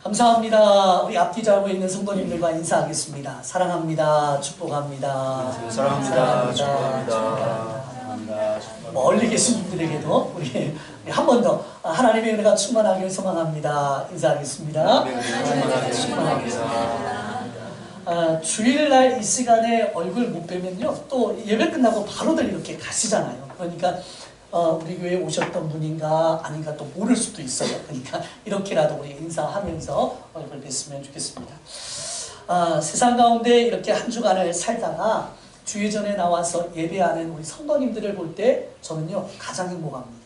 감사합니다. 우리 앞뒤 잡고 있는 성도님들과 인사하겠습니다. 사랑합니다. 축복합니다. 사랑합니다. 축복합니다. 멀리 계신 분들에게도 우리 한 번 더 하나님의 은혜가 충만하길 소망합니다. 인사하겠습니다. 충만합니다. 주일날 이 시간에 얼굴 못 뵈면요, 또 예배 끝나고 바로들 이렇게 가시잖아요. 그러니까 우리 교회에 오셨던 분인가 아닌가 또 모를 수도 있어요. 그러니까 이렇게라도 우리 인사하면서 얼굴 뵀으면 좋겠습니다. 세상 가운데 이렇게 한 주간을 살다가 주일전에 나와서 예배하는 우리 성도님들을 볼 때 저는요 가장 행복합니다.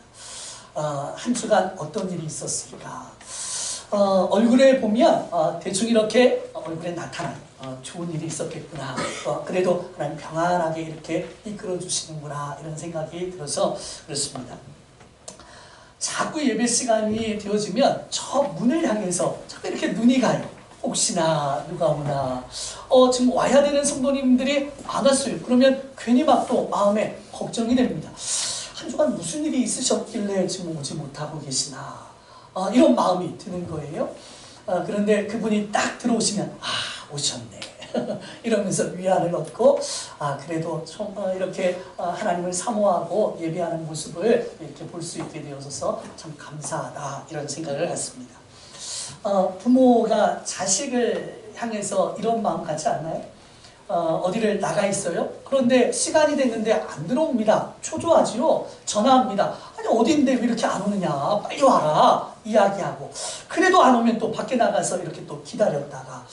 한 주간 어떤 일이 있었을까? 얼굴에 보면 대충 이렇게 얼굴에 나타나요. 좋은 일이 있었겠구나. 그래도 하나님 평안하게 이렇게 이끌어 주시는구나 이런 생각이 들어서 그렇습니다. 자꾸 예배 시간이 되어지면 저 문을 향해서 자꾸 이렇게 눈이 가요. 혹시나 누가 오나. 지금 와야 되는 성도님들이 안 왔어요. 그러면 괜히 막 또 마음에 걱정이 됩니다. 한 주간 무슨 일이 있으셨길래 지금 오지 못하고 계시나. 이런 마음이 드는 거예요. 그런데 그분이 딱 들어오시면 오셨네 이러면서 위안을 얻고 그래도 좀 이렇게 하나님을 사모하고 예배하는 모습을 이렇게 볼 수 있게 되어서 참 감사하다 이런 생각을 했습니다. 부모가 자식을 향해서 이런 마음 같지 않나요? 어디를 나가 있어요? 그런데 시간이 됐는데 안 들어옵니다. 초조하지요? 전화합니다. 아니 어딘데 왜 이렇게 안 오느냐? 빨리 와라. 이야기하고. 그래도 안 오면 또 밖에 나가서 이렇게 또 기다렸다가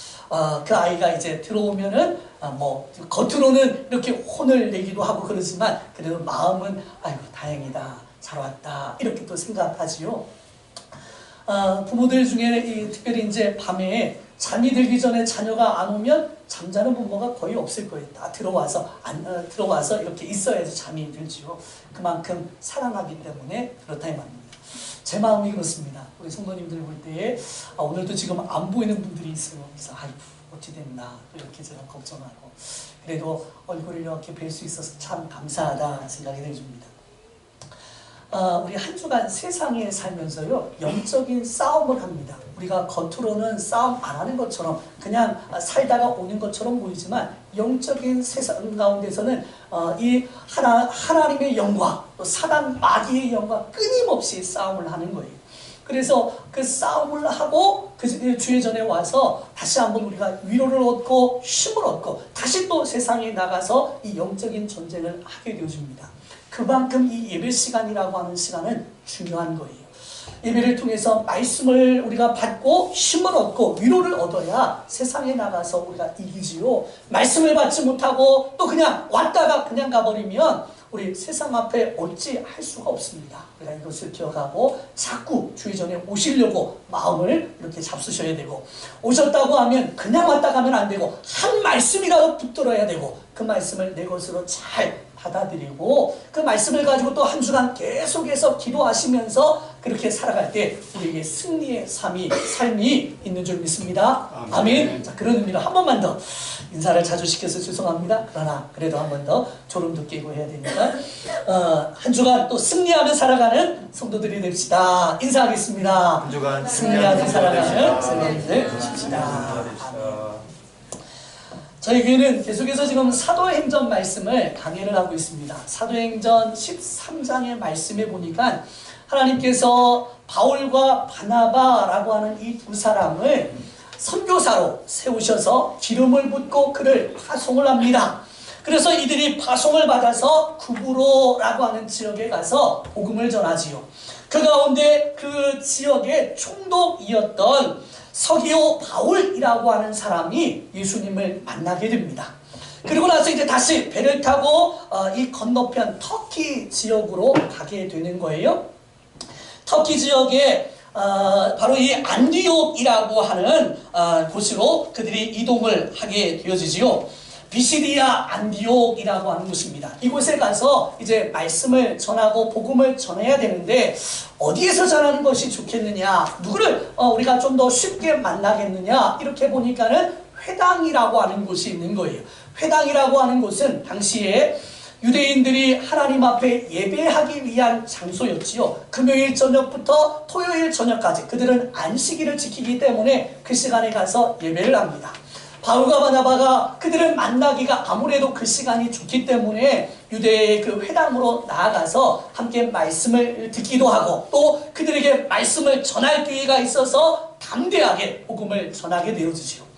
그 아이가 이제 들어오면은 뭐 겉으로는 이렇게 혼을 내기도 하고 그러지만 그래도 마음은 아이고 다행이다. 잘 왔다. 이렇게 또 생각하지요. 부모들 중에 특별히 이제 밤에 잠이 들기 전에 자녀가 안 오면 잠자는 부모가 거의 없을 거예요. 다 들어와서 이렇게 있어야지 잠이 들지요. 그만큼 사랑하기 때문에 그렇다 이 말입니다. 제 마음이 그렇습니다. 우리 성도님들 볼 때에 오늘도 지금 안 보이는 분들이 있어요. 그래서 아이고 어찌 됐나 이렇게 제가 걱정하고 그래도 얼굴을 이렇게 뵐 수 있어서 참 감사하다 생각이 들줍니다. 우리 한 주간 세상에 살면서요 영적인 싸움을 합니다. 우리가 겉으로는 싸움 안 하는 것처럼 그냥 살다가 오는 것처럼 보이지만 영적인 세상 가운데서는 이 하나님의 영과 또 사단 마귀의 영과 끊임없이 싸움을 하는 거예요. 그래서 그 싸움을 하고 그 주일 전에 와서 다시 한번 우리가 위로를 얻고 힘을 얻고 다시 또 세상에 나가서 이 영적인 전쟁을 하게 되어집니다. 그만큼 이 예배 시간이라고 하는 시간은 중요한 거예요. 예배를 통해서 말씀을 우리가 받고 힘을 얻고 위로를 얻어야 세상에 나가서 우리가 이기지요. 말씀을 받지 못하고 또 그냥 왔다가 그냥 가버리면 우리 세상 앞에 어찌 할 수가 없습니다. 우리가 이것을 기억하고 자꾸 주의 전에 오시려고 마음을 이렇게 잡수셔야 되고 오셨다고 하면 그냥 왔다 가면 안 되고 한 말씀이라도 붙들어야 되고 그 말씀을 내 것으로 잘 받아들이고 그 말씀을 가지고 또 한 주간 계속해서 기도하시면서 그렇게 살아갈 때 우리에게 승리의 삶이 있는 줄 믿습니다. 아멘. 자, 그런 의미로 한 번만 더 인사를 자주 시켜서 죄송합니다. 그러나 그래도 한 번 더 졸음도 깨고 해야 되니까 한 주간 또 승리하며 살아가는 성도들이 됩시다. 인사하겠습니다. 한 주간 승리하며 살아가는 성도들이 됩시다. 저희 교회는 계속해서 지금 사도행전 말씀을 강해를 하고 있습니다. 사도행전 13장의 말씀에 보니까 하나님께서 바울과 바나바라고 하는 이 두 사람을 선교사로 세우셔서 기름을 붓고 그를 파송을 합니다. 그래서 이들이 파송을 받아서 구브로라고 하는 지역에 가서 복음을 전하지요. 그 가운데 그 지역의 총독이었던 서기오 바울이라고 하는 사람이 예수님을 만나게 됩니다. 그리고 나서 이제 다시 배를 타고 이 건너편 터키 지역으로 가게 되는 거예요. 터키 지역에 바로 이 안디옥이라고 하는 곳으로 그들이 이동을 하게 되어지지요. 비시디아 안디옥이라고 하는 곳입니다. 이곳에 가서 이제 말씀을 전하고 복음을 전해야 되는데 어디에서 전하는 것이 좋겠느냐, 누구를 우리가 좀 더 쉽게 만나겠느냐, 이렇게 보니까는 회당이라고 하는 곳이 있는 거예요. 회당이라고 하는 곳은 당시에 유대인들이 하나님 앞에 예배하기 위한 장소였지요. 금요일 저녁부터 토요일 저녁까지 그들은 안식일을 지키기 때문에 그 시간에 가서 예배를 합니다. 바울과 바나바가 그들을 만나기가 아무래도 그 시간이 좋기 때문에 유대의 그 회당으로 나아가서 함께 말씀을 듣기도 하고 또 그들에게 말씀을 전할 기회가 있어서 담대하게 복음을 전하게 되어지죠.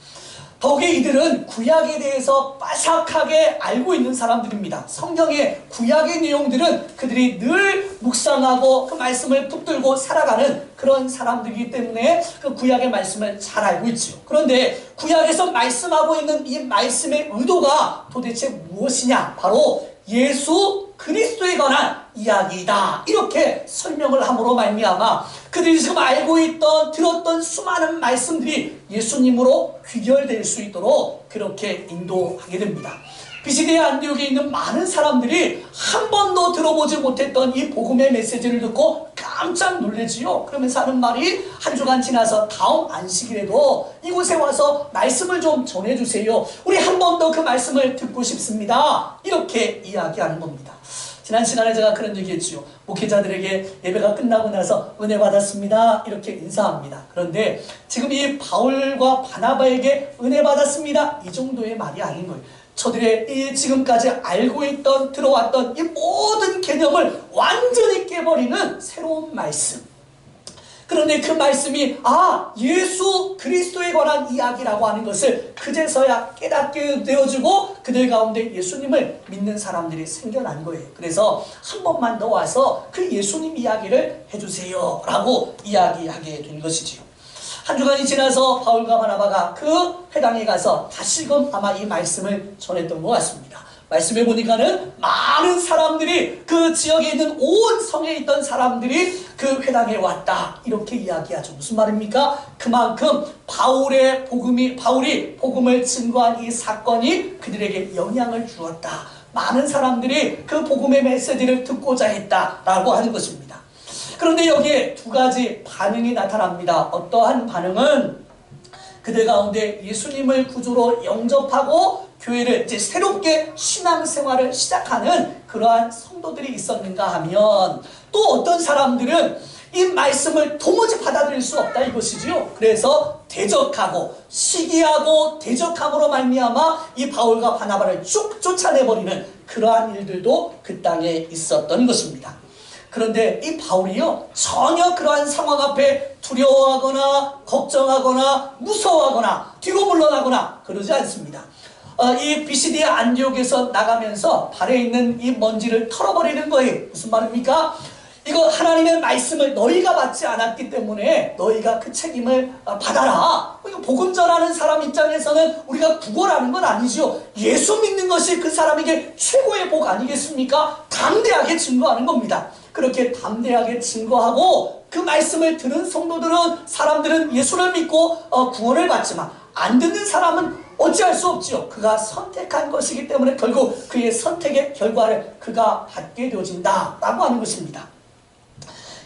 더욱이 이들은 구약에 대해서 빠삭하게 알고 있는 사람들입니다. 성경의 구약의 내용들은 그들이 늘 묵상하고 그 말씀을 붙들고 살아가는 그런 사람들이기 때문에 그 구약의 말씀을 잘 알고 있죠. 그런데 구약에서 말씀하고 있는 이 말씀의 의도가 도대체 무엇이냐? 바로 예수 그리스도에 관한 이야기이다. 이렇게 설명을 함으로 말미암아 그들이 지금 알고 있던 들었던 수많은 말씀들이 예수님으로 귀결될 수 있도록 그렇게 인도하게 됩니다. 비시디아 안디옥에 있는 많은 사람들이 한 번도 들어보지 못했던 이 복음의 메시지를 듣고 깜짝 놀라지요. 그러면서 하는 말이 한 주간 지나서 다음 안식일에도 이곳에 와서 말씀을 좀 전해주세요. 우리 한 번 더 그 말씀을 듣고 싶습니다. 이렇게 이야기하는 겁니다. 지난 시간에 제가 그런 얘기 했죠. 목회자들에게 예배가 끝나고 나서 은혜 받았습니다. 이렇게 인사합니다. 그런데 지금 이 바울과 바나바에게 은혜 받았습니다. 이 정도의 말이 아닌 거예요. 저들의 이 지금까지 알고 있던 들어왔던 이 모든 개념을 완전히 깨버리는 새로운 말씀. 그런데 그 말씀이 예수 그리스도에 관한 이야기라고 하는 것을 그제서야 깨닫게 되어지고 그들 가운데 예수님을 믿는 사람들이 생겨난 거예요. 그래서 한 번만 더 와서 그 예수님 이야기를 해주세요 라고 이야기하게 된 것이지요. 한 주간이 지나서 바울과 바나바가 그 회당에 가서 다시금 아마 이 말씀을 전했던 것 같습니다. 말씀해 보니까는 많은 사람들이 그 지역에 있는 온 성에 있던 사람들이 그 회당에 왔다. 이렇게 이야기하죠. 무슨 말입니까? 그만큼 바울이 복음을 증거한 이 사건이 그들에게 영향을 주었다. 많은 사람들이 그 복음의 메시지를 듣고자 했다라고 하는 것입니다. 그런데 여기에 두 가지 반응이 나타납니다. 어떠한 반응은 그들 가운데 예수님을 구주로 영접하고 교회를 이제 새롭게 신앙생활을 시작하는 그러한 성도들이 있었는가 하면 또 어떤 사람들은 이 말씀을 도무지 받아들일 수 없다 이것이지요. 그래서 대적하고 시기하고 대적함으로 말미암아 이 바울과 바나바를 쭉 쫓아내버리는 그러한 일들도 그 땅에 있었던 것입니다. 그런데 이 바울이요 전혀 그러한 상황 앞에 두려워하거나 걱정하거나 무서워하거나 뒤로 물러나거나 그러지 않습니다. 이 비시디아 안디옥에서 나가면서 발에 있는 이 먼지를 털어버리는 거예요. 무슨 말입니까? 이거 하나님의 말씀을 너희가 받지 않았기 때문에 너희가 그 책임을 받아라. 이거 복음 전하는 사람 입장에서는 우리가 구걸하는 건 아니죠. 예수 믿는 것이 그 사람에게 최고의 복 아니겠습니까? 담대하게 증거하는 겁니다. 그렇게 담대하게 증거하고 그 말씀을 들은 사람들은 예수를 믿고 구원을 받지만 안 듣는 사람은 어찌할 수 없지요. 그가 선택한 것이기 때문에 결국 그의 선택의 결과를 그가 받게 되어진다라고 하는 것입니다.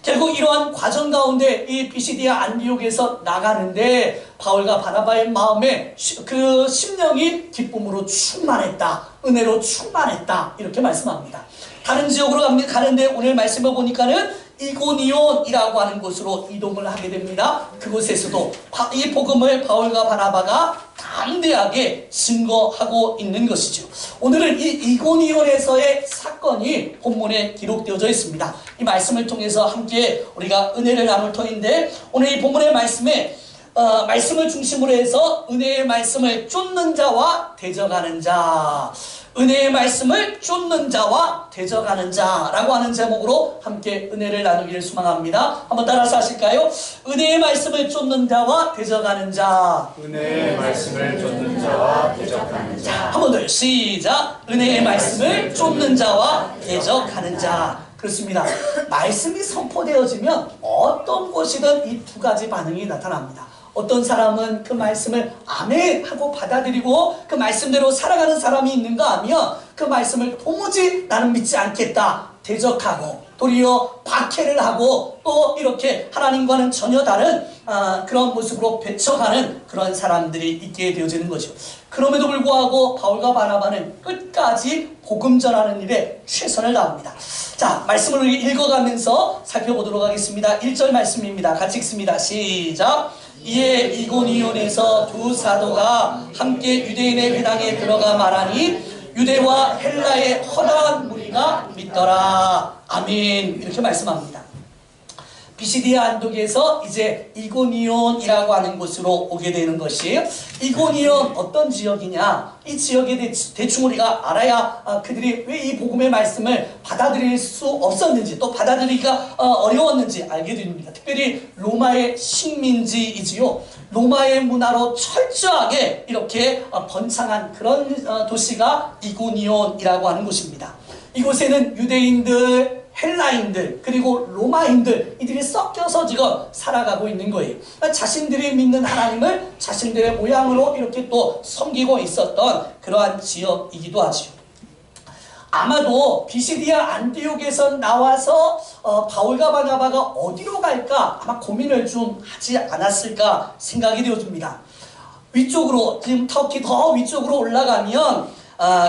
결국 이러한 과정 가운데 이 비시디아 안디옥에서 나가는데 바울과 바나바의 마음에 그 심령이 기쁨으로 충만했다. 은혜로 충만했다. 이렇게 말씀합니다. 다른 지역으로 가는데 오늘 말씀을 보니까는 이고니온이라고 하는 곳으로 이동을 하게 됩니다. 그곳에서도 이 복음을 바울과 바나바가 담대하게 증거하고 있는 것이죠. 오늘은 이 이고니온에서의 사건이 본문에 기록되어져 있습니다. 이 말씀을 통해서 함께 우리가 은혜를 나눌 터인데 오늘 이 본문의 말씀을 중심으로 해서 은혜의 말씀을 쫓는 자와 대적하는 자, 은혜의 말씀을 쫓는 자와 대적하는 자라고 하는 제목으로 함께 은혜를 나누기를 소망합니다. 한번 따라서 하실까요? 은혜의 말씀을 쫓는 자와 대적하는 자. 은혜의 말씀을 쫓는 자와 대적하는 자. 한 번 더요. 시작. 은혜의 말씀을 쫓는 자와 대적하는 자. 그렇습니다. 말씀이 선포되어지면 어떤 곳이든 이 두 가지 반응이 나타납니다. 어떤 사람은 그 말씀을 아멘 하고 받아들이고 그 말씀대로 살아가는 사람이 있는가 하면 그 말씀을 도무지 나는 믿지 않겠다 대적하고 도리어 박해를 하고 또 이렇게 하나님과는 전혀 다른 그런 모습으로 배척하는 그런 사람들이 있게 되어지는 거죠. 그럼에도 불구하고 바울과 바나바는 끝까지 복음 전하는 일에 최선을 다합니다. 자, 말씀을 읽어가면서 살펴보도록 하겠습니다. 1절 말씀입니다. 같이 읽습니다. 시작. 이에 이고니온에서 두 사도가 함께 유대인의 회당에 들어가 말하니 유대와 헬라의 허다한 무리가 믿더라. 아멘. 이렇게 말씀합니다. 비시디아 안독에서 이제 이고니온이라고 하는 곳으로 오게 되는 것이, 이고니온 어떤 지역이냐, 이 지역에 대충 우리가 알아야 그들이 왜 이 복음의 말씀을 받아들일 수 없었는지 또 받아들이기가 어려웠는지 알게 됩니다. 특별히 로마의 식민지이지요. 로마의 문화로 철저하게 이렇게 번창한 그런 도시가 이고니온이라고 하는 곳입니다. 이곳에는 유대인들, 헬라인들, 그리고 로마인들, 이들이 섞여서 지금 살아가고 있는 거예요. 자신들이 믿는 하나님을 자신들의 모양으로 이렇게 또 섬기고 있었던 그러한 지역이기도 하지요. 아마도 비시디아 안디옥에서 나와서 바울과 바나바가 어디로 갈까 아마 고민을 좀 하지 않았을까 생각이 되어집니다. 위쪽으로, 지금 터키 더 위쪽으로 올라가면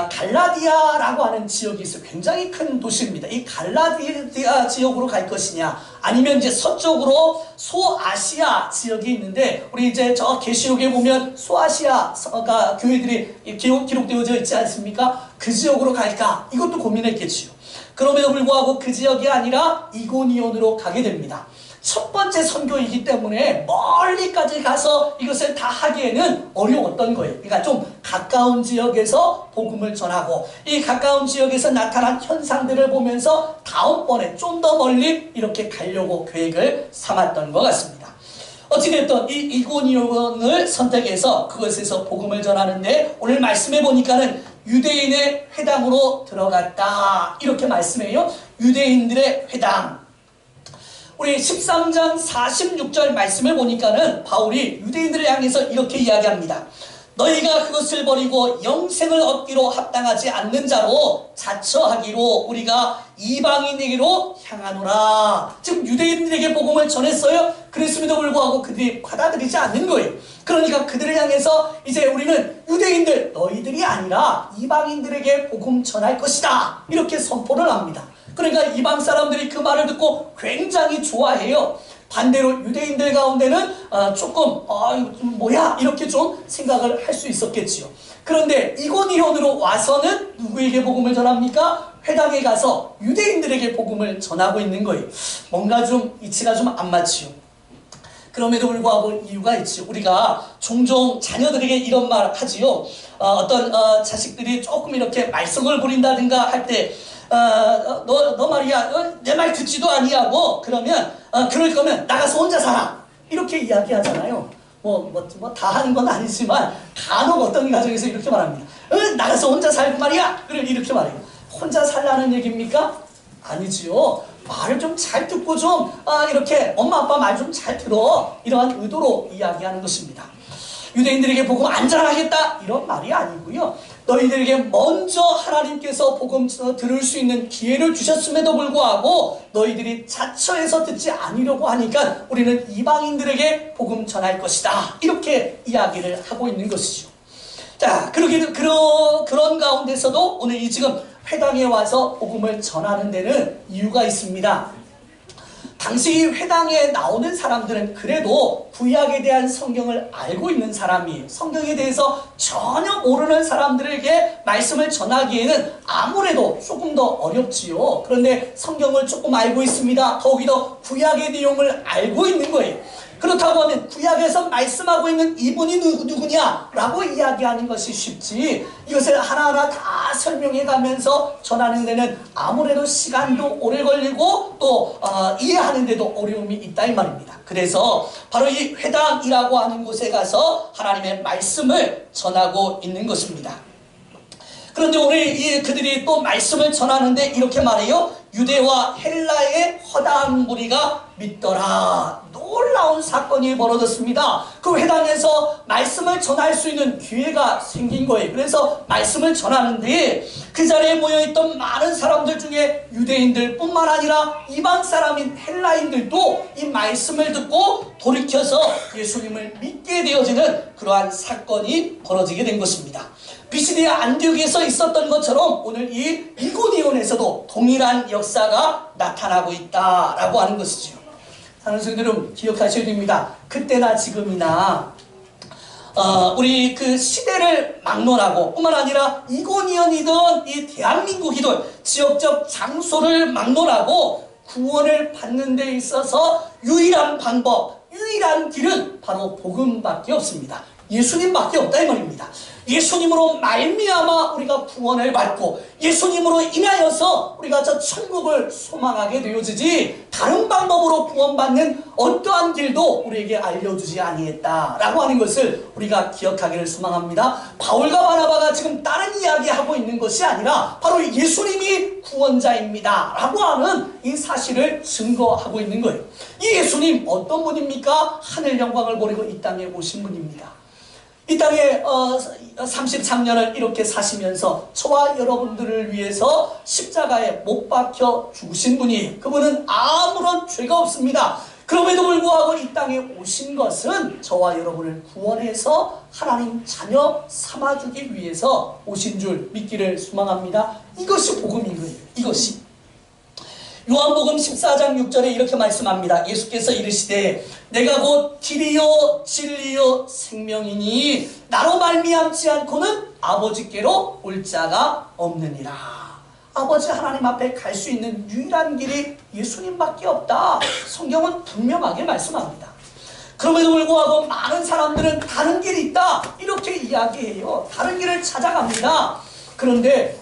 갈라디아라고 하는 지역이 있어요. 굉장히 큰 도시입니다. 이 갈라디아 지역으로 갈 것이냐, 아니면 이제 서쪽으로 소아시아 지역이 있는데, 우리 이제 저 계시록에 보면 소아시아가 교회들이 기록되어져 있지 않습니까? 그 지역으로 갈까? 이것도 고민했겠지요. 그럼에도 불구하고 그 지역이 아니라 이고니온으로 가게 됩니다. 첫 번째 선교이기 때문에 멀리까지 가서 이것을 다 하기에는 어려웠던 거예요. 그러니까 좀 가까운 지역에서 복음을 전하고, 이 가까운 지역에서 나타난 현상들을 보면서 다음번에 좀 더 멀리 이렇게 가려고 계획을 삼았던 것 같습니다. 어찌됐든 이 이고니온을 선택해서 그것에서 복음을 전하는데, 오늘 말씀해 보니까는 유대인의 회당으로 들어갔다 이렇게 말씀해요. 유대인들의 회당. 우리 13장 46절 말씀을 보니까는 바울이 유대인들을 향해서 이렇게 이야기합니다. 너희가 그것을 버리고 영생을 얻기로 합당하지 않는 자로 자처하기로 우리가 이방인에게로 향하노라. 지금 유대인들에게 복음을 전했어요. 그랬음에도 불구하고 그들이 받아들이지 않는 거예요. 그러니까 그들을 향해서 이제 우리는 유대인들, 너희들이 아니라 이방인들에게 복음 전할 것이다 이렇게 선포를 합니다. 그러니까 이방 사람들이 그 말을 듣고 굉장히 좋아해요. 반대로 유대인들 가운데는 조금 뭐야 이렇게 좀 생각을 할 수 있었겠지요. 그런데 이고니온으로 와서는 누구에게 복음을 전합니까? 회당에 가서 유대인들에게 복음을 전하고 있는 거예요. 뭔가 좀 이치가 좀 안 맞지요. 그럼에도 불구하고 이유가 있지요. 우리가 종종 자녀들에게 이런 말 하지요. 어떤 자식들이 조금 이렇게 말썽을 부린다든가 할 때 너 말이야, 내 말 듣지도 아니하고, 그러면, 그럴 거면 나가서 혼자 살아. 이렇게 이야기하잖아요. 다 하는 건 아니지만, 간혹 어떤 가정에서 이렇게 말합니다. 나가서 혼자 살고 말이야. 그래, 이렇게 말해요. 혼자 살라는 얘기입니까? 아니지요. 말을 좀 잘 듣고 좀, 이렇게 엄마, 아빠 말 좀 잘 들어. 이러한 의도로 이야기하는 것입니다. 유대인들에게 복음 안 전하겠다 이런 말이 아니고요. 너희들에게 먼저 하나님께서 복음 들을 수 있는 기회를 주셨음에도 불구하고 너희들이 자처해서 듣지 않으려고 하니까 우리는 이방인들에게 복음 전할 것이다 이렇게 이야기를 하고 있는 것이죠. 자, 그런 가운데서도 오늘 이 지금 회당에 와서 복음을 전하는 데는 이유가 있습니다. 당시 회당에 나오는 사람들은 그래도 구약에 대한 성경을 알고 있는 사람이에요. 성경에 대해서 전혀 모르는 사람들에게 말씀을 전하기에는 아무래도 조금 더 어렵지요. 그런데 성경을 조금 알고 있습니다. 더욱이더 구약의 내용을 알고 있는 거예요. 그렇다고 하면 구약에서 말씀하고 있는 이분이 누구냐라고 이야기하는 것이 쉽지, 이것을 하나하나 다 설명해 가면서 전하는 데는 아무래도 시간도 오래 걸리고 또 이해하는 데도 어려움이 있다 이 말입니다. 그래서 바로 이 회당이라고 하는 곳에 가서 하나님의 말씀을 전하고 있는 것입니다. 그런데 오늘 그들이 또 말씀을 전하는데 이렇게 말해요. 유대와 헬라의 허다한 무리가 믿더라. 놀라운 사건이 벌어졌습니다. 그 회당에서 말씀을 전할 수 있는 기회가 생긴 거예요. 그래서 말씀을 전하는데 그 자리에 모여있던 많은 사람들 중에 유대인들 뿐만 아니라 이방 사람인 헬라인들도 이 말씀을 듣고 돌이켜서 예수님을 믿게 되어지는 그러한 사건이 벌어지게 된 것입니다. 비시디아 안디옥에서 있었던 것처럼 오늘 이 이고니온에서도 동일한 역사가 나타나고 있다라고 하는 것이죠. 사랑하는 성도 여러분, 기억하셔야 됩니다. 그때나 지금이나 우리 그 시대를 막론하고 뿐만 아니라 이고니온이든 이 대한민국이든 지역적 장소를 막론하고 구원을 받는 데 있어서 유일한 방법, 유일한 길은 바로 복음밖에 없습니다. 예수님밖에 없다 이 말입니다. 예수님으로 말미암아 우리가 구원을 받고 예수님으로 인하여서 우리가 저 천국을 소망하게 되어지지 다른 방법으로 구원받는 어떠한 길도 우리에게 알려주지 아니했다라고 하는 것을 우리가 기억하기를 소망합니다. 바울과 바나바가 지금 다른 이야기하고 있는 것이 아니라 바로 예수님이 구원자입니다 라고 하는 이 사실을 증거하고 있는 거예요. 이 예수님 어떤 분입니까? 하늘 영광을 버리고 이 땅에 오신 분입니다. 이 땅에 33년을 이렇게 사시면서 저와 여러분들을 위해서 십자가에 못 박혀 죽으신 분이, 그분은 아무런 죄가 없습니다. 그럼에도 불구하고 이 땅에 오신 것은 저와 여러분을 구원해서 하나님 자녀 삼아주기 위해서 오신 줄 믿기를 소망합니다. 이것이 복음인 거예요. 이것이. 요한복음 14장 6절에 이렇게 말씀합니다. 예수께서 이르시되 내가 곧 길이요 진리요 생명이니 나로 말미암지 않고는 아버지께로 올 자가 없느니라. 아버지 하나님 앞에 갈 수 있는 유일한 길이 예수님밖에 없다. 성경은 분명하게 말씀합니다. 그럼에도 불구하고 많은 사람들은 다른 길이 있다 이렇게 이야기해요. 다른 길을 찾아갑니다. 그런데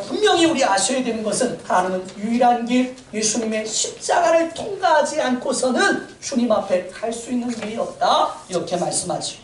분명히 우리 아셔야 되는 것은 하나님은 유일한 길, 예수님의 십자가를 통과하지 않고서는 주님 앞에 갈 수 있는 길이 없다 이렇게 말씀하죠.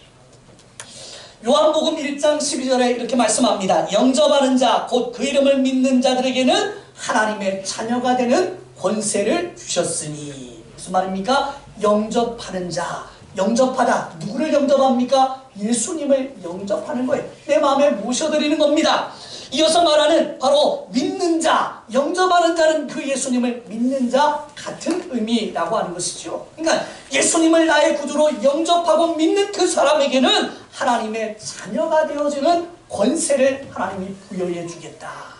요한복음 1장 12절에 이렇게 말씀합니다. 영접하는 자, 곧 그 이름을 믿는 자들에게는 하나님의 자녀가 되는 권세를 주셨으니. 무슨 말입니까? 영접하는 자, 영접하다. 누구를 영접합니까? 예수님을 영접하는 거예요. 내 마음에 모셔드리는 겁니다. 이어서 말하는 바로 믿는 자, 영접하는 자는 그 예수님을 믿는 자 같은 의미라고 하는 것이죠. 그러니까 예수님을 나의 구주로 영접하고 믿는 그 사람에게는 하나님의 자녀가 되어지는 권세를 하나님이 부여해 주겠다.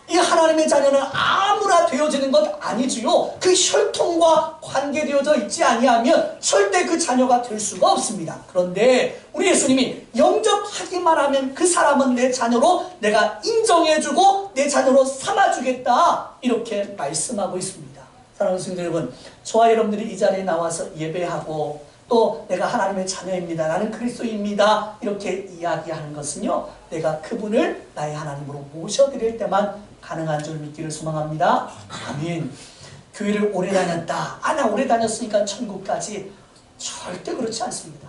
이 하나님의 자녀는 아무나 되어지는 것 아니지요. 그 혈통과 관계되어져 있지 아니하면 절대 그 자녀가 될 수가 없습니다. 그런데 우리 예수님이 영접하기만 하면 그 사람은 내 자녀로 내가 인정해주고 내 자녀로 삼아주겠다 이렇게 말씀하고 있습니다. 사랑하는 성도 여러분, 저와 여러분들이 이 자리에 나와서 예배하고 또 내가 하나님의 자녀입니다, 나는 그리스도입니다 이렇게 이야기하는 것은요, 내가 그분을 나의 하나님으로 모셔드릴 때만 가능한 줄 믿기를 소망합니다. 아멘. 교회를 오래 다녔다, 나 오래 다녔으니까 천국까지, 절대 그렇지 않습니다.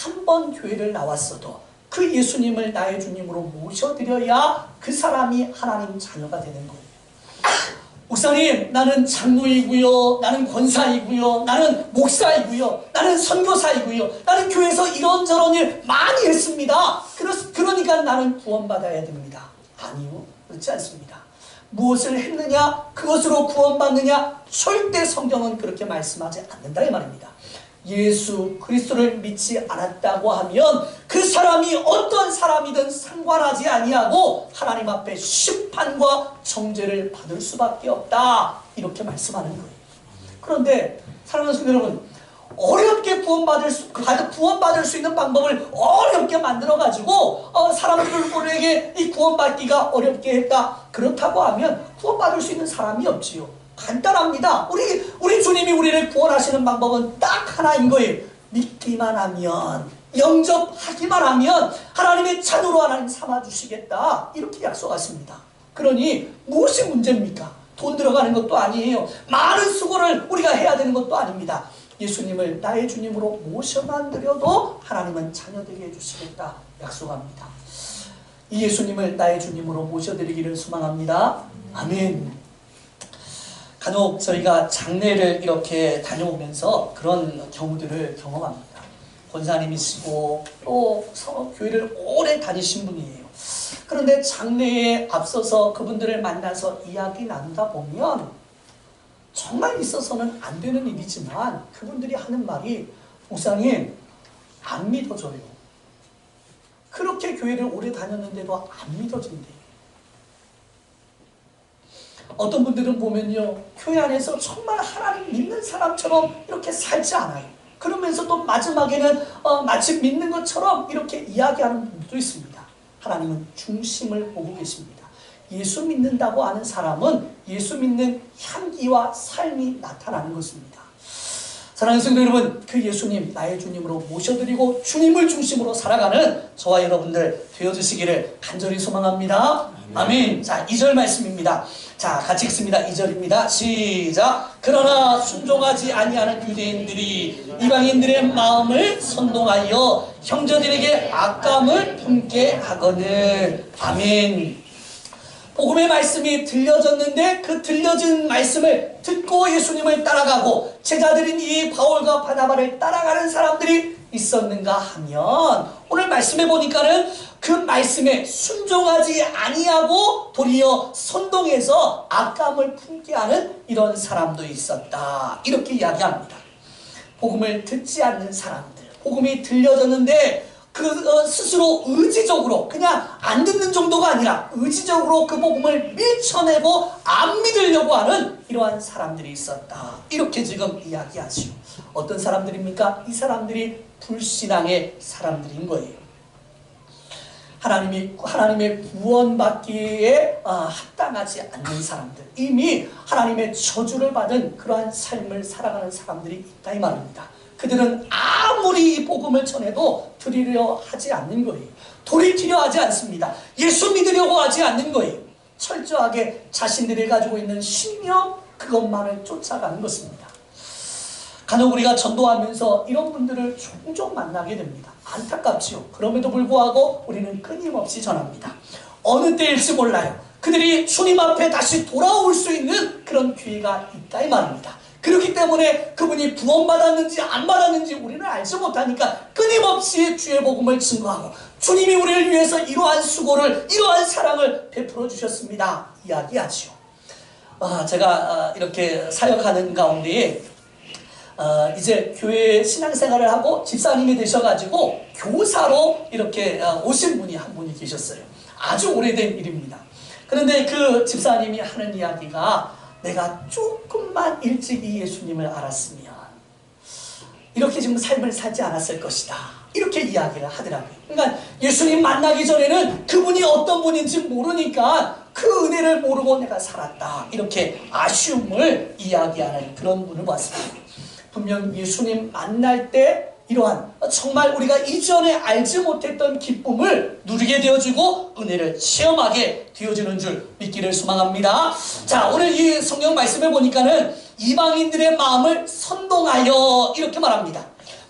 한 번 교회를 나왔어도 그 예수님을 나의 주님으로 모셔드려야 그 사람이 하나님 자녀가 되는 거예요. 목사님, 나는 장로이고요, 나는 권사이고요, 나는 목사이고요, 나는 선교사이고요, 나는 교회에서 이런저런 일 많이 했습니다. 그러니까 나는 구원받아야 됩니다. 아니요, 그렇지 않습니다. 무엇을 했느냐, 그것으로 구원받느냐, 절대 성경은 그렇게 말씀하지 않는다 이 말입니다. 예수 그리스도를 믿지 않았다고 하면 그 사람이 어떤 사람이든 상관하지 아니하고 하나님 앞에 심판과 정죄를 받을 수밖에 없다 이렇게 말씀하는 거예요. 그런데 사랑하는 성도 여러분, 어렵게 구원받을 수 있는 방법을 어렵게 만들어가지고 사람들에게 이 구원받기가 어렵게 했다, 그렇다고 하면 구원받을 수 있는 사람이 없지요. 간단합니다. 우리 주님이 우리를 구원하시는 방법은 딱 하나인 거예요. 믿기만 하면, 영접하기만 하면 하나님의 자녀로 하나님 삼아주시겠다 이렇게 약속하십니다. 그러니 무엇이 문제입니까? 돈 들어가는 것도 아니에요. 많은 수고를 우리가 해야 되는 것도 아닙니다. 예수님을 나의 주님으로 모셔만 드려도 하나님은 자녀되게 해주시겠다 약속합니다. 이 예수님을 나의 주님으로 모셔드리기를 소망합니다. 아멘. 간혹 저희가 장례를 이렇게 다녀오면서 그런 경우들을 경험합니다. 권사님이시고 또 교회를 오래 다니신 분이에요. 그런데 장례에 앞서서 그분들을 만나서 이야기 나누다 보면 정말 있어서는 안 되는 일이지만 그분들이 하는 말이 목사님 안 믿어져요. 그렇게 교회를 오래 다녔는데도 안 믿어진대요. 어떤 분들은 보면요, 교회 안에서 정말 하나님 믿는 사람처럼 이렇게 살지 않아요. 그러면서 또 마지막에는 마치 믿는 것처럼 이렇게 이야기하는 분들도 있습니다. 하나님은 중심을 보고 계십니다. 예수 믿는다고 하는 사람은 예수 믿는 향기와 삶이 나타나는 것입니다. 사랑하는 성도 여러분, 그 예수님 나의 주님으로 모셔드리고 주님을 중심으로 살아가는 저와 여러분들 되어주시기를 간절히 소망합니다. 아멘. 자, 2절 말씀입니다. 자, 같이 읽습니다. 2절입니다. 시작. 그러나 순종하지 아니하는 유대인들이 이방인들의 마음을 선동하여 형제들에게 악감을 품게 하거늘. 아멘. 복음의 말씀이 들려졌는데 그 들려진 말씀을 듣고 예수님을 따라가고 제자들인 이 바울과 바나바를 따라가는 사람들이 있었는가 하면 오늘 말씀해 보니까는 그 말씀에 순종하지 아니하고 도리어 선동해서 악감을 품게 하는 이런 사람도 있었다. 이렇게 이야기합니다. 복음을 듣지 않는 사람들, 복음이 들려졌는데 스스로 의지적으로 그냥 안 듣는 정도가 아니라 의지적으로 그 복음을 밀쳐내고 안 믿으려고 하는 이러한 사람들이 있었다. 이렇게 지금 이야기하지요. 어떤 사람들입니까? 이 사람들이 불신앙의 사람들인 거예요. 하나님의 구원받기에 합당하지 않는 사람들, 이미 하나님의 저주를 받은 그러한 삶을 살아가는 사람들이 있다 이 말입니다. 그들은 아무리 이 복음을 전해도 들으려 하지 않는 거예요. 돌이키려 하지 않습니다. 예수 믿으려고 하지 않는 거예요. 철저하게 자신들이 가지고 있는 신념 그것만을 쫓아가는 것입니다. 간혹 우리가 전도하면서 이런 분들을 종종 만나게 됩니다. 안타깝지요. 그럼에도 불구하고 우리는 끊임없이 전합니다. 어느 때일지 몰라요. 그들이 주님 앞에 다시 돌아올 수 있는 그런 기회가 있다 이 말입니다. 그렇기 때문에 그분이 구원받았는지 안 받았는지 우리는 알지 못하니까 끊임없이 주의 복음을 증거하고 주님이 우리를 위해서 이러한 수고를, 이러한 사랑을 베풀어 주셨습니다. 이야기하지요. 제가 이렇게 사역하는 가운데에 이제 교회 신앙생활을 하고 집사님이 되셔가지고 교사로 이렇게 오신 분이 한 분이 계셨어요. 아주 오래된 일입니다. 그런데 그 집사님이 하는 이야기가 내가 조금만 일찍 이 예수님을 알았으면 이렇게 지금 삶을 살지 않았을 것이다. 이렇게 이야기를 하더라고요. 그러니까 예수님 만나기 전에는 그분이 어떤 분인지 모르니까 그 은혜를 모르고 내가 살았다. 이렇게 아쉬움을 이야기하는 그런 분을 봤습니다. 분명 예수님 만날 때 이러한 정말 우리가 이전에 알지 못했던 기쁨을 누리게 되어주고 은혜를 체험하게 되어주는 줄 믿기를 소망합니다. 자, 오늘 이 성경 말씀을 보니까는 이방인들의 마음을 선동하여 이렇게 말합니다.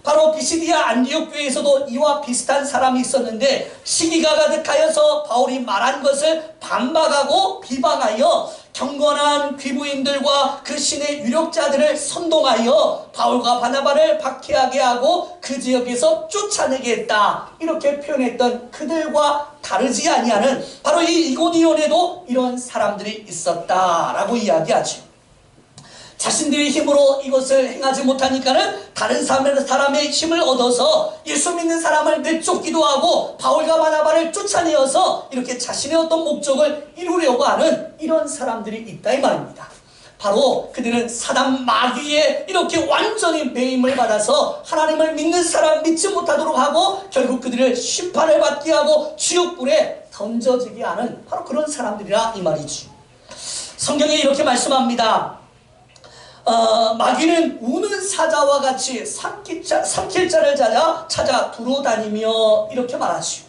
바로 비시디아 안디옥 교회에서도 이와 비슷한 사람이 있었는데 시기가 가득하여서 바울이 말한 것을 반박하고 비방하여 경건한 귀부인들과 그 신의 유력자들을 선동하여 바울과 바나바를 박해하게 하고 그 지역에서 쫓아내게 했다. 이렇게 표현했던 그들과 다르지 아니하는 바로 이 이고니온에도 이런 사람들이 있었다라고 이야기하죠. 자신들의 힘으로 이것을 행하지 못하니까는 다른 사람의 힘을 얻어서 예수 믿는 사람을 내쫓기도 하고 바울과 바나바를 쫓아내어서 이렇게 자신의 어떤 목적을 이루려고 하는 이런 사람들이 있다 이 말입니다. 바로 그들은 사단 마귀에 이렇게 완전히 매임을 받아서 하나님을 믿는 사람 믿지 못하도록 하고 결국 그들을 심판을 받게 하고 지옥불에 던져지게 하는 바로 그런 사람들이라 이 말이지. 성경에 이렇게 말씀합니다. 마귀는 우는 사자와 같이 삼킬 자를 찾아 두루다니며 이렇게 말하시오.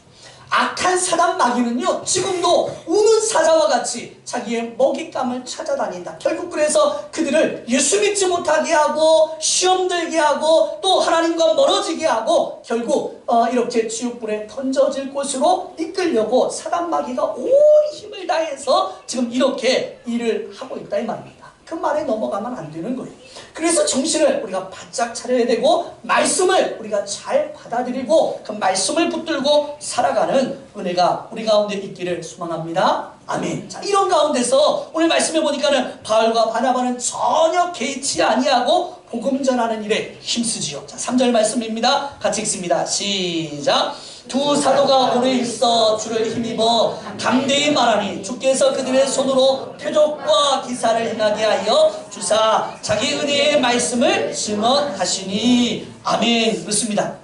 악한 사단 마귀는요 지금도 우는 사자와 같이 자기의 먹잇감을 찾아다닌다. 결국 그래서 그들을 예수 믿지 못하게 하고 시험 들게 하고 또 하나님과 멀어지게 하고 결국 이렇게 지옥불에 던져질 곳으로 이끌려고 사단 마귀가 온 힘을 다해서 지금 이렇게 일을 하고 있다 이 말입니다. 그 말에 넘어가면 안 되는 거예요. 그래서 정신을 우리가 바짝 차려야 되고 말씀을 우리가 잘 받아들이고 그 말씀을 붙들고 살아가는 은혜가 우리 가운데 있기를 소망합니다. 아멘. 자, 이런 가운데서 오늘 말씀해 보니까는 바울과 바나바는 전혀 개의치 아니하고 복음 전하는 일에 힘쓰지요. 자, 3절 말씀입니다. 같이 읽습니다. 시작. 두 사도가 오래 있어 주를 힘입어 담대히 말하니 주께서 그들의 손으로 표적과 기사를 행하게 하여 주사 자기 은혜의 말씀을 증언하시니. 아멘. 그렇습니다.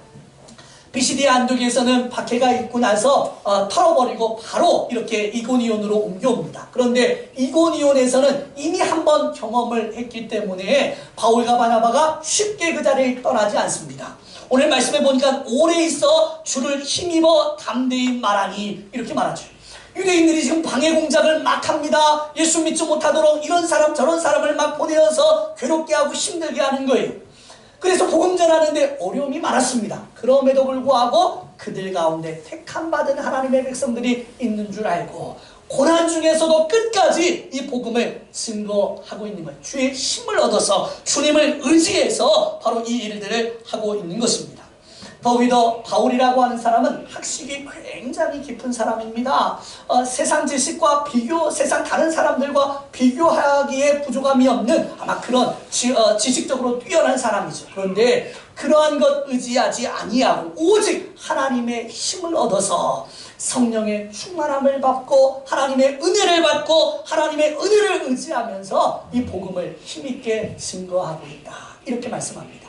비시디아 안독에서는 박해가 있고 나서 털어버리고 바로 이렇게 이고니온으로 옮겨옵니다. 그런데 이고니온에서는 이미 한번 경험을 했기 때문에 바울과 바나바가 쉽게 그 자리를 떠나지 않습니다. 오늘 말씀해 보니까 오래 있어 주를 힘입어 담대히 말하니 이렇게 말하죠. 유대인들이 지금 방해 공작을 막 합니다. 예수 믿지 못하도록 이런 사람 저런 사람을 막 보내어서 괴롭게 하고 힘들게 하는 거예요. 그래서 복음 전하는데 어려움이 많았습니다. 그럼에도 불구하고 그들 가운데 택함받은 하나님의 백성들이 있는 줄 알고 고난 중에서도 끝까지 이 복음을 증거하고 있는 거예요. 주의 힘을 얻어서 주님을 의지해서 바로 이 일들을 하고 있는 것입니다. 더욱더 바울이라고 하는 사람은 학식이 굉장히 깊은 사람입니다. 세상 지식과 세상 다른 사람들과 비교하기에 부족함이 없는 아마 그런 지식적으로 뛰어난 사람이죠. 그런데 그러한 것 의지하지 아니하고 오직 하나님의 힘을 얻어서 성령의 충만함을 받고 하나님의 은혜를 받고 하나님의 은혜를 의지하면서 이 복음을 힘있게 증거하고 있다. 이렇게 말씀합니다.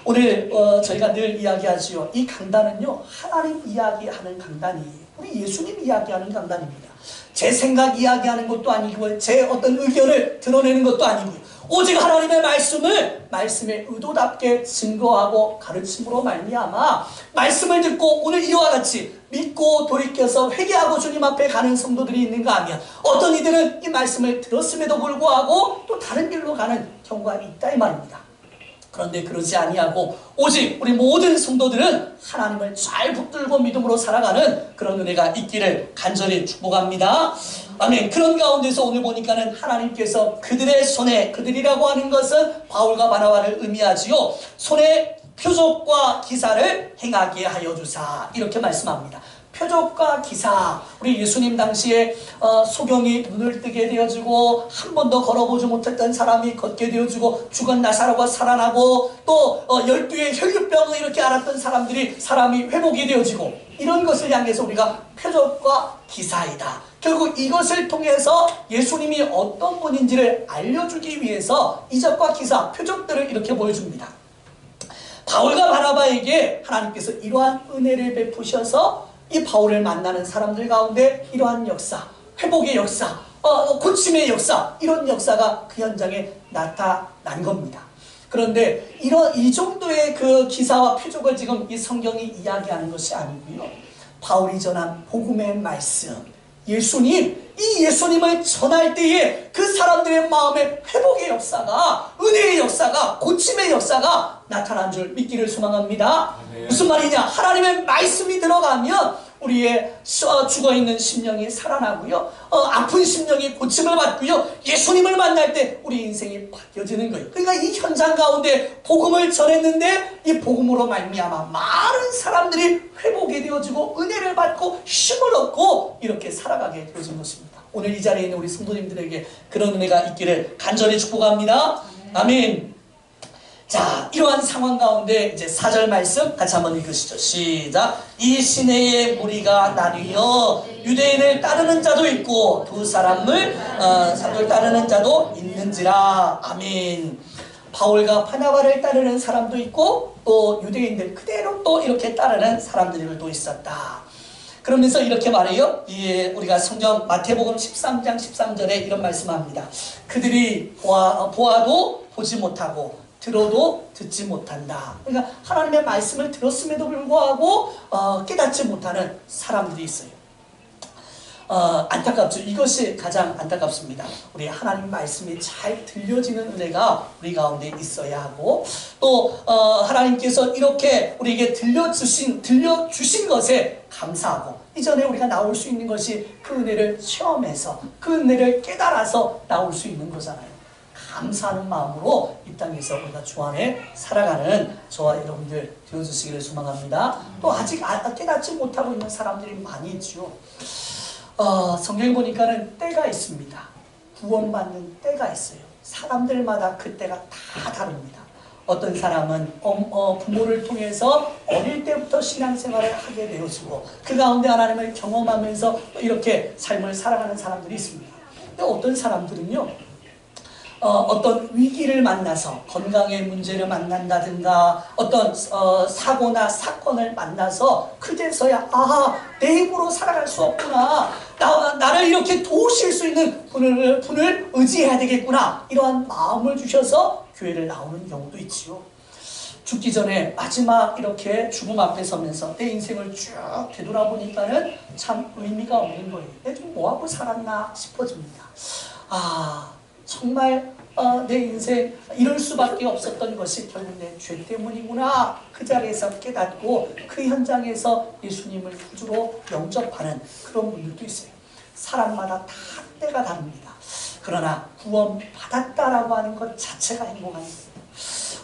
오늘 저희가 늘 이야기하지요. 이 강단은요 하나님 이야기하는 강단이에요. 우리 예수님 이야기하는 강단입니다. 제 생각 이야기하는 것도 아니고요, 제 어떤 의견을 드러내는 것도 아니고요, 오직 하나님의 말씀의 의도답게 증거하고 가르침으로 말미암아 말씀을 듣고 오늘 이와 같이 믿고 돌이켜서 회개하고 주님 앞에 가는 성도들이 있는가 하면 어떤 이들은 이 말씀을 들었음에도 불구하고 또 다른 길로 가는 경우가 있다 이 말입니다. 그런데 그러지 아니하고 오직 우리 모든 성도들은 하나님을 잘 붙들고 믿음으로 살아가는 그런 은혜가 있기를 간절히 축복합니다. 아멘. 그런 가운데서 오늘 보니까는 하나님께서 그들의 손에, 그들이라고 하는 것은 바울과 바나바를 의미하지요, 손에 표적과 기사를 행하게 하여 주사 이렇게 말씀합니다. 표적과 기사, 우리 예수님 당시에 소경이 눈을 뜨게 되어지고 한 번도 걸어보지 못했던 사람이 걷게 되어지고 죽은 나사로가 살아나고 또 12의 혈류병을 이렇게 앓았던 사람이 회복이 되어지고 이런 것을 향해서 우리가 표적과 기사이다. 결국 이것을 통해서 예수님이 어떤 분인지를 알려주기 위해서 이적과 기사, 표적들을 이렇게 보여줍니다. 바울과 바나바에게 하나님께서 이러한 은혜를 베푸셔서 이 바울을 만나는 사람들 가운데 이러한 역사, 회복의 역사, 고침의 역사, 이런 역사가 그 현장에 나타난 겁니다. 그런데 이 정도의 그 기사와 표적을 지금 이 성경이 이야기하는 것이 아니고요, 바울이 전한 복음의 말씀, 예수님, 이 예수님을 전할 때에 그 사람들의 마음에 회복의 역사가, 은혜의 역사가, 고침의 역사가 나타난 줄 믿기를 소망합니다. 무슨 말이냐? 하나님의 말씀이 들어가면 우리의 죽어있는 심령이 살아나고요, 아픈 심령이 고침을 받고요, 예수님을 만날 때 우리 인생이 바뀌어지는 거예요. 그러니까 이 현장 가운데 복음을 전했는데 이 복음으로 말미암아 많은 사람들이 회복이 되어지고 은혜를 받고 힘을 얻고 이렇게 살아가게 되어진 것입니다. 오늘 이 자리에 있는 우리 성도님들에게 그런 은혜가 있기를 간절히 축복합니다. 아멘. 자, 이러한 상황 가운데 이제 4절 말씀 같이 한번 읽으시죠. 시작. 이 시내의 무리가 나뉘어 유대인을 따르는 자도 있고 두 사람을 따르는 자도 있는지라. 아멘. 바울과 바나바를 따르는 사람도 있고 또 유대인들 그대로 또 이렇게 따르는 사람들도 있었다. 그러면서 이렇게 말해요. 우리가 성경 마태복음 13장 13절에 이런 말씀합니다. 그들이 보아도 보지 못하고 들어도 듣지 못한다. 그러니까 하나님의 말씀을 들었음에도 불구하고 깨닫지 못하는 사람들이 있어요. 안타깝죠. 이것이 가장 안타깝습니다. 우리 하나님 말씀이 잘 들려지는 은혜가 우리 가운데 있어야 하고 또 하나님께서 이렇게 우리에게 들려주신 것에 감사하고 이전에 우리가 나올 수 있는 것이 그 은혜를 체험해서 그 은혜를 깨달아서 나올 수 있는 거잖아요. 감사하는 마음으로 이 땅에서 우리가 주 안에 살아가는 저와 여러분들 되어주시기를 소망합니다. 또 아직 깨닫지 못하고 있는 사람들이 많이 있죠. 성경에 보니까는 때가 있습니다. 구원받는 때가 있어요. 사람들마다 그 때가 다 다릅니다. 어떤 사람은 부모를 통해서 어릴 때부터 신앙생활을 하게 되어지고 그 가운데 하나님을 경험하면서 이렇게 삶을 살아가는 사람들이 있습니다. 근데 어떤 사람들은요, 어떤 위기를 만나서 건강의 문제를 만난다든가 어떤 사고나 사건을 만나서 그제서야 내 힘으로 살아갈 수 없구나, 나를 이렇게 도우실 수 있는 분을 의지해야 되겠구나, 이러한 마음을 주셔서 교회를 나오는 경우도 있지요. 죽기 전에 마지막 이렇게 죽음 앞에 서면서 내 인생을 쭉 되돌아보니까는 참 의미가 없는 거예요. 내가 좀 뭐하고 살았나 싶어집니다. 정말 내 인생 이럴 수밖에 없었던 것이 결국 내 죄 때문이구나, 그 자리에서 깨닫고 그 현장에서 예수님을 구주로 영접하는 그런 분들도 있어요. 사람마다 다 때가 다릅니다. 그러나 구원 받았다라고 하는 것 자체가 행복한 거예요.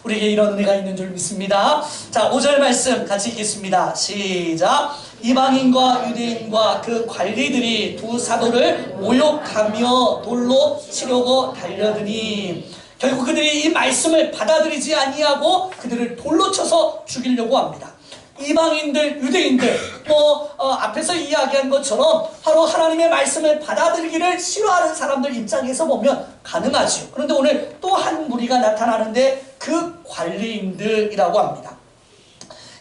우리에게 이런 은혜가 있는 줄 믿습니다. 자, 5절 말씀 같이 읽겠습니다. 시작. 이방인과 유대인과 그 관리들이 두 사도를 모욕하며 돌로 치려고 달려드니, 결국 그들이 이 말씀을 받아들이지 아니하고 그들을 돌로 쳐서 죽이려고 합니다. 이방인들, 유대인들, 앞에서 이야기한 것처럼 바로 하나님의 말씀을 받아들이기를 싫어하는 사람들 입장에서 보면 가능하지요. 그런데 오늘 또 한 무리가 나타나는데 그 관리인들이라고 합니다.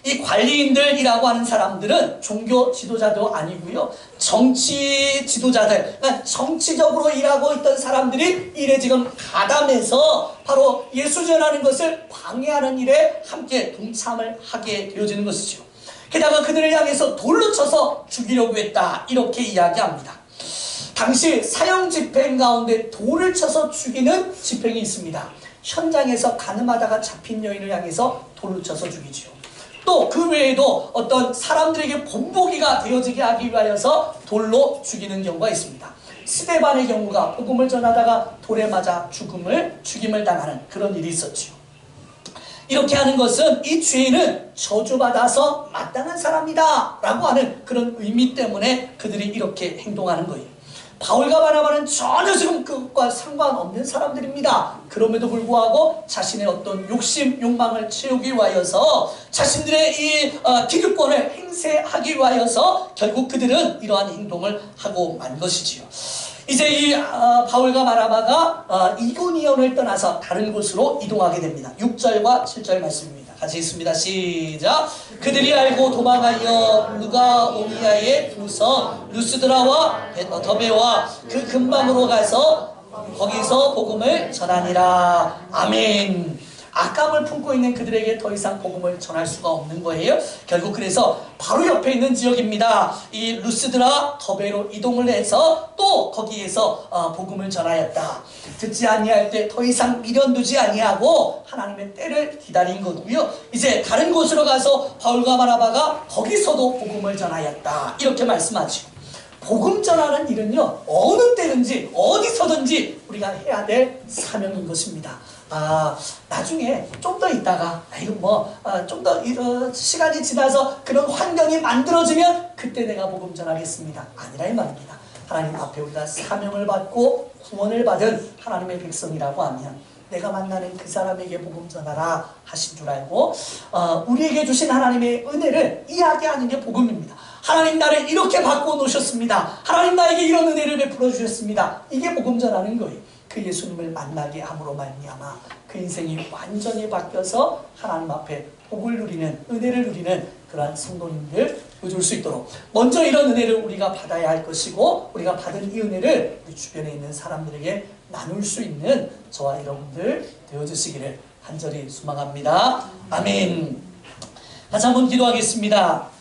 이 관리인들이라고 하는 사람들은 종교 지도자도 아니고요, 정치 지도자들, 그러니까 정치적으로 일하고 있던 사람들이 일에 지금 가담해서 바로 예수 전하는 것을 방해하는 일에 함께 동참을 하게 되어지는 것이죠. 게다가 그들을 향해서 돌로 쳐서 죽이려고 했다, 이렇게 이야기합니다. 당시 사형 집행 가운데 돌을 쳐서 죽이는 집행이 있습니다. 현장에서 가늠하다가 잡힌 여인을 향해서 돌로 쳐서 죽이죠. 또 그 외에도 어떤 사람들에게 본보기가 되어지게 하기 위하여서 돌로 죽이는 경우가 있습니다. 스데반의 경우가 복음을 전하다가 돌에 맞아 죽임을 당하는 그런 일이 있었죠. 이렇게 하는 것은 이 죄인은 저주받아서 마땅한 사람이다 라고 하는 그런 의미 때문에 그들이 이렇게 행동하는 거예요. 바울과 바나바는 전혀 지금 그것과 상관없는 사람들입니다. 그럼에도 불구하고 자신의 어떤 욕심, 욕망을 채우기 위하여서 자신들의 이 기득권을 행세하기 위하여서 결국 그들은 이러한 행동을 하고 만 것이지요. 이제 이 바울과 바나바가 이고니온을 떠나서 다른 곳으로 이동하게 됩니다. 6절과 7절 말씀입니다. 같이 읽습니다. 시작. 그들이 알고 도망하여 루가오니아의 두 성 루스드라와 더베와 그 근방으로 가서 거기서 복음을 전하니라. 아멘. 악감을 품고 있는 그들에게 더 이상 복음을 전할 수가 없는 거예요. 결국 그래서 바로 옆에 있는 지역입니다. 이 루스드라 더베로 이동을 해서 또 거기에서 복음을 전하였다. 듣지 아니할 때 더 이상 미련두지 아니하고 하나님의 때를 기다린 거고요. 이제 다른 곳으로 가서 바울과 바나바가 거기서도 복음을 전하였다, 이렇게 말씀하죠. 복음 전하는 일은요, 어느 때든지 어디서든지 우리가 해야 될 사명인 것입니다. 나중에 좀 더 있다가 좀 더 시간이 지나서 그런 환경이 만들어지면 그때 내가 복음 전하겠습니다, 아니라 이 말입니다. 하나님 앞에 우리가 사명을 받고 구원을 받은 하나님의 백성이라고 하면 내가 만나는 그 사람에게 복음 전하라 하신 줄 알고 우리에게 주신 하나님의 은혜를 이야기하는 게 복음입니다. 하나님 나를 이렇게 바꿔놓으셨습니다. 하나님 나에게 이런 은혜를 베풀어 주셨습니다. 이게 복음 전하는 거예요. 그 예수님을 만나게 함으로 말미암아 그 인생이 완전히 바뀌어서 하나님 앞에 복을 누리는, 은혜를 누리는 그러한 성도님들 되어줄 수 있도록 먼저 이런 은혜를 우리가 받아야 할 것이고, 우리가 받은 이 은혜를 우리 주변에 있는 사람들에게 나눌 수 있는 저와 여러분들 되어주시기를 간절히 소망합니다. 아멘. 다시 한번 기도하겠습니다.